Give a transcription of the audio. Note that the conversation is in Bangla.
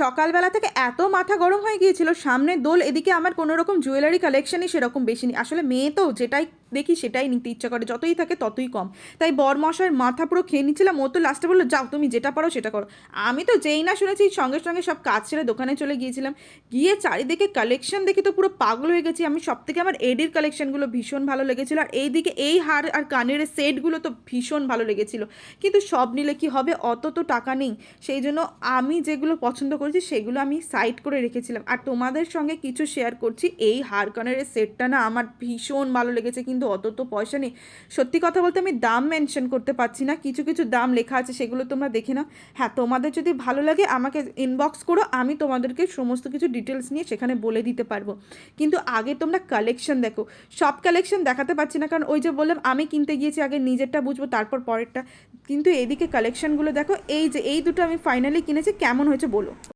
সকালবেলা থেকে এত মাথা গরম হয়ে গিয়েছিল, সামনে দোল, এদিকে আমার কোনো রকম জুয়েলারি কালেকশনই সেরকম বেশি নেই। আসলে মেয়ে তো যেটাই দেখি সেটাই নিতে ইচ্ছা করে, যতই থাকে ততই কম। তাই বরমশাইয়ের মাথা পুরো খেয়ে নিচ্ছিলাম। ও তো লাস্টে বললো, যাও তুমি যেটা পারো সেটা করো। আমি তো যেই না শুনেছি সঙ্গে সঙ্গে সব কাজ ছেড়ে দোকানে চলে গিয়েছিলাম। গিয়ে চারিদিকে কালেকশন দেখে তো পুরো পাগল হয়ে গেছি আমি। সব থেকে আমার এডির কালেকশনগুলো ভীষণ ভালো লেগেছিলো, আর এইদিকে এই হার আর কানের সেটগুলো তো ভীষণ ভালো লেগেছিলো। কিন্তু সব নিলে কি হবে, অত তো টাকা নেই। সেই জন্য আমি যেগুলো পছন্দ করেছি সেগুলো আমি সাইড করে রেখেছিলাম। আর তোমাদের সঙ্গে কিছু শেয়ার করছি, এই হার কানের সেটটা না আমার ভীষণ ভালো লেগেছে, কিন্তু অত তো পয়সা নেই। সত্যি কথা বলতে আমি দাম মেনশন করতে পারছি না, কিছু কিছু দাম লেখা আছে সেগুলো তোমরা দেখে নাও। হ্যাঁ, তোমাদের যদি ভালো লাগে আমাকে ইনবক্স করো, আমি তোমাদেরকে সমস্ত কিছু ডিটেলস নিয়ে সেখানে বলে দিতে পারবো। কিন্তু আগে তোমরা কালেকশন দেখো। সব কালেকশন দেখাতে পারছি না, কারণ ওই যে বললাম আমি কিনতে গিয়েছি, আগে নিজেরটা বুঝবো তারপর পরেরটা। কিন্তু এদিকে কালেকশনগুলো দেখো, এই যে এই দুটো আমি ফাইনালি কিনেছি, কেমন হয়েছে বলো।